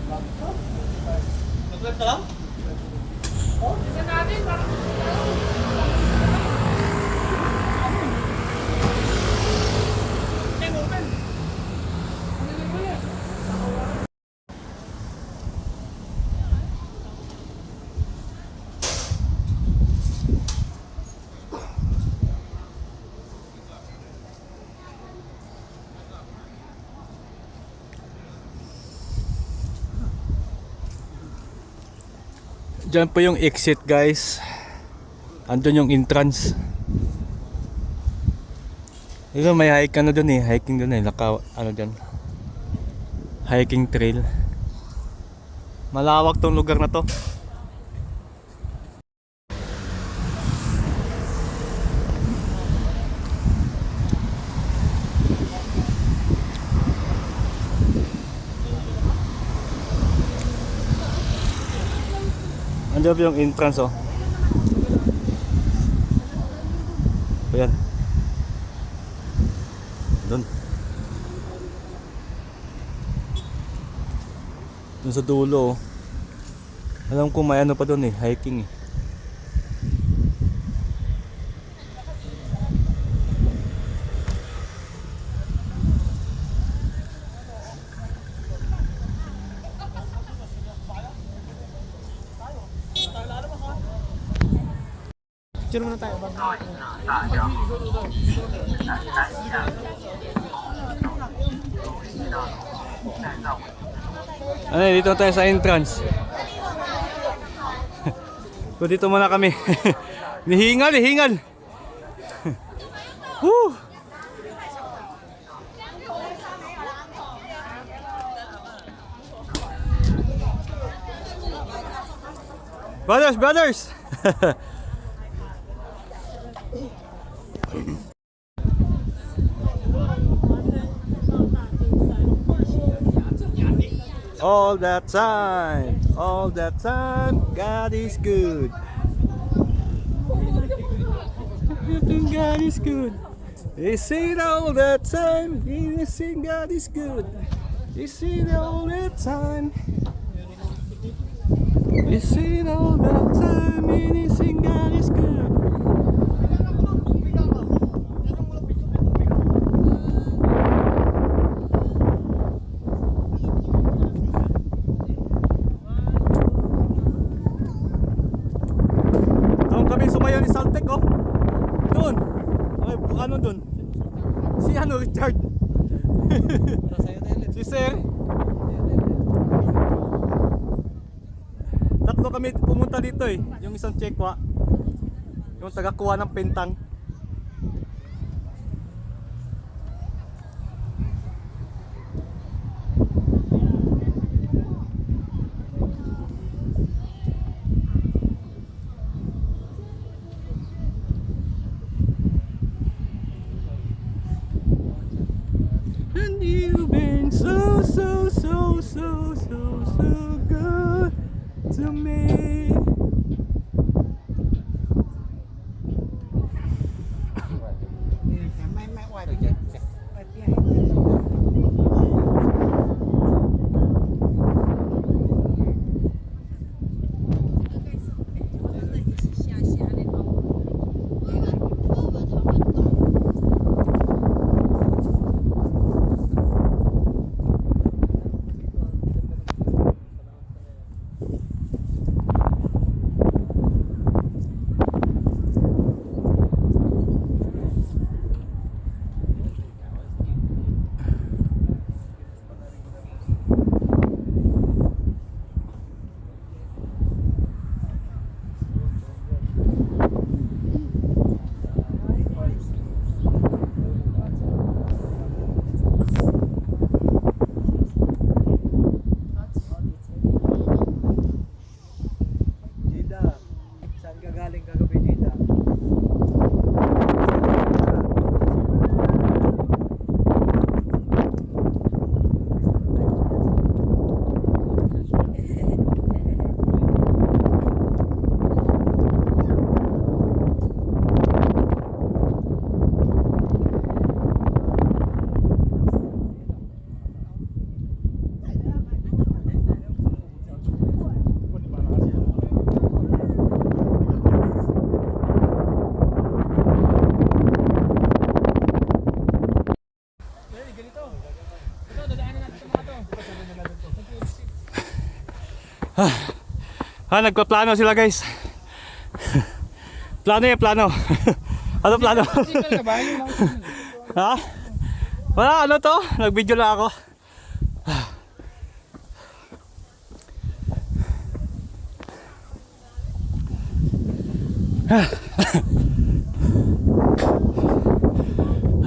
Nag-live ka lang? Isa natin, parang Diyan po yung exit, guys. Andun yung entrance. Ito may hike ano dun eh, hiking dun eh, ano dyan, hiking trail. Malawak tong lugar na to. Andiyan yung entrance oh. Ayan. Doon. Doon sa dulo oh. Alam ko may ano pa doon eh, hiking eh. Picture muna tayo bago. Ano eh, dito tayo sa entrance. So dito muna kami. Nihingal, hihingal. Woo! Brothers! All that time, God is good. God is good. They say it all that time, they say God is good. They say it all that time. They say it all that time, they say God is good. Kami sumayaw ni Saltek oh. Doon. Ay, ano doon? Si ano Richard. Si Sir. Tatlo kami pumunta dito eh. Yung isang Chekwa. Yung taga-kuha ng pentang. And you've been so good to me. Nagpaplano sila guys. Plano yan, plano. Ano plano? Ha? Wala, ano to? Nag-video lang ako.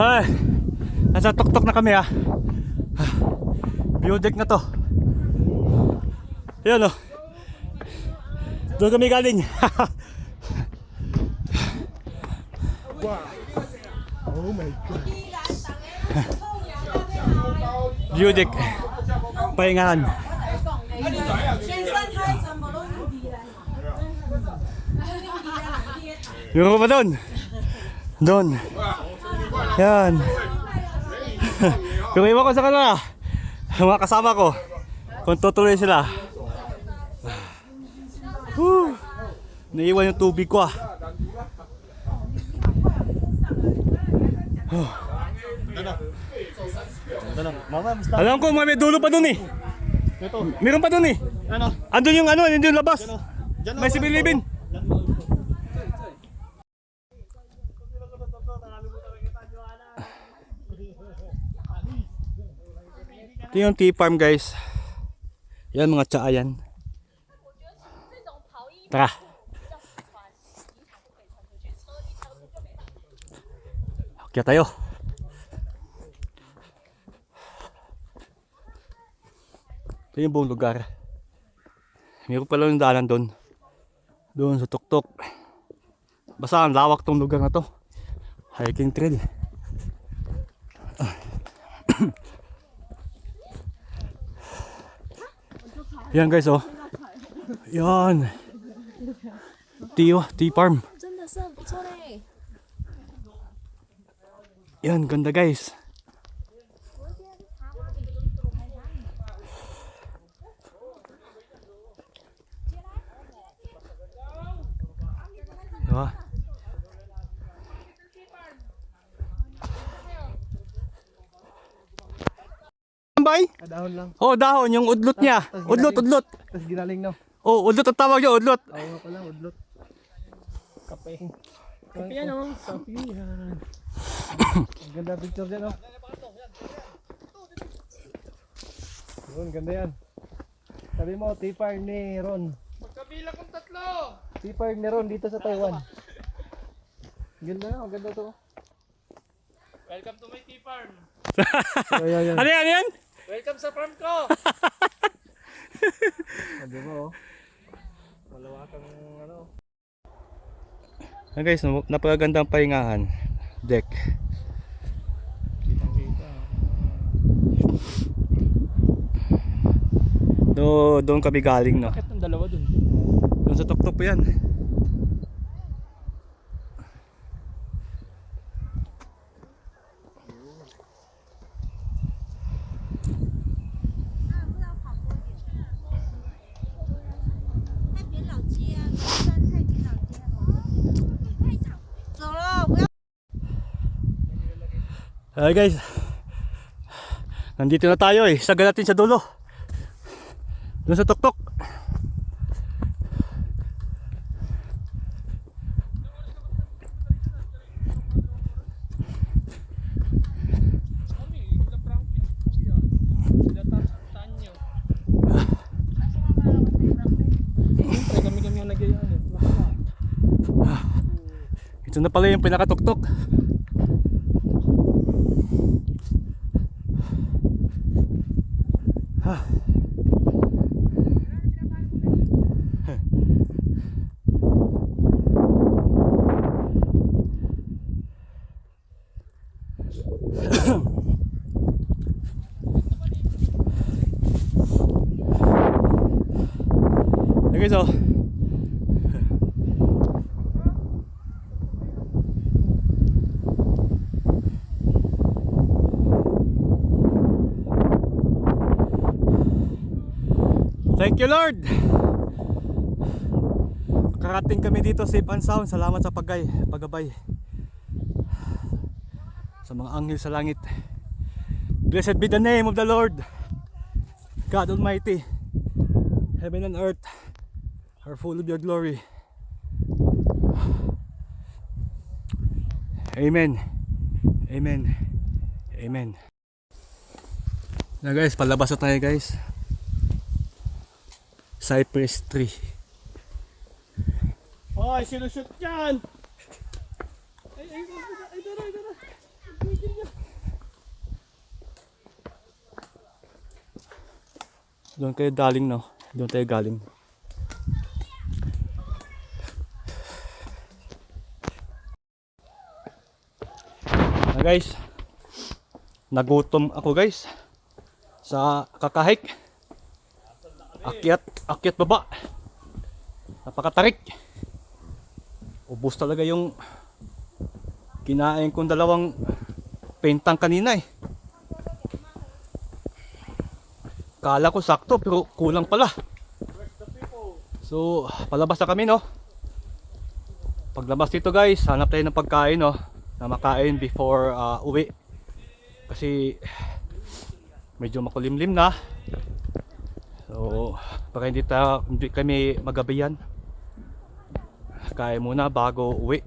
Ay, nasa tuktok na kami ha. View deck na to. Ayan o. Doon kami galing. Oh my God. View deck. Pahingahan. 先生他怎么都无敌了？ Yung pa doon. Doon. Yan. Kung iwan ko sa kanila, mga kasama ko, kung tutuloy sila. Naiwan yung tubig ko ah. Mama, basta. Alam ko may dulo pa doon eh. Ito. Meron pa doon eh. Ano? Andun yung ano, andun yung labas. Diyan May sibilibin. Ito yung tea farm guys. Yan mga tsaa yan. Tara. Okay tayo. Ito yung buong lugar. Meron pala yung daanan doon. Doon sa tuktok. Basta ang lawak tong lugar na to. Hiking trail. Yan guys oh. Yan. Tea farm. 真的是很不错嘞。 Yan, ganda guys. Diba? Bay? Dahon lang. Oh, dahon, yung udlot niya. Udlot. Tapos ginaling na. Oh, udlot ang tawag niya, udlot. Oo pala, udlot. Kape. Kape yan oh. Kape yan. Ang ganda picture dyan oh. Yun, ganda yan. Sabi mo, tea farm ni Ron. Magkabilang kong tatlo. Tea farm ni Ron dito sa Taiwan. Ganda, ang ganda to. Welcome to my tea farm. So, ayan, yan. Ano yan, ano yan? Welcome sa farm ko. Sabi mo oh. Malawakang ano. Ayan guys, napakagandang pahingahan. Deck. Kitang-kita. Doon kami galing no. Bakit ng dalawa dun? Doon sa tuktok po yan. Hey guys, nandito na tayo eh. Saga natin sa dulo. Doon sa tuktok. Kami yung nagyayaan eh. Ito na pala yung pinakatuktok. Okay, so thank you Lord. Karating kami dito safe and sound. Salamat sa paggabay sa mga anghel sa langit. Blessed be the name of the Lord. God Almighty, heaven and earth are full of your glory. Amen. Amen. Amen. Na guys, palabas na tayo guys. Cypress tree. Hoy, sinushoot yan! Ay, dara. Doon kayo galing, no? Doon tayo galing. Na guys, nagutom ako guys sa kakahik. Akyat baba. Napakatarik. Ubos talaga yung kinain kong dalawang pentang kanina eh. Kala ko sakto pero kulang pala. So, palabas na kami, no? Paglabas dito guys, hanap tayo ng pagkain, no? Na makain before uwi. Kasi medyo makulimlim na. So, para hindi kami magabihan. Kain muna bago uwi.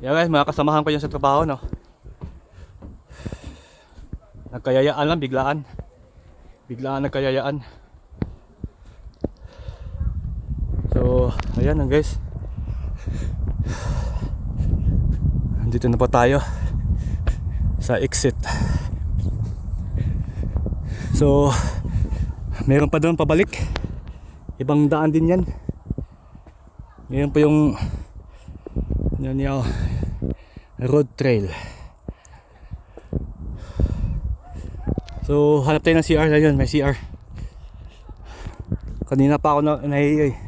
Yeah guys, mga kasamahan ko yan sa trabaho, no? Nagkayayaan lang, biglaan nagkayayaan. So ayan lang guys, dito na pa tayo sa exit. So meron pa doon pabalik, ibang daan din yan. Ngayon pa yung road trail. So hanap tayo ng CR na yun, may CR. Kanina pa ako nahihiya eh.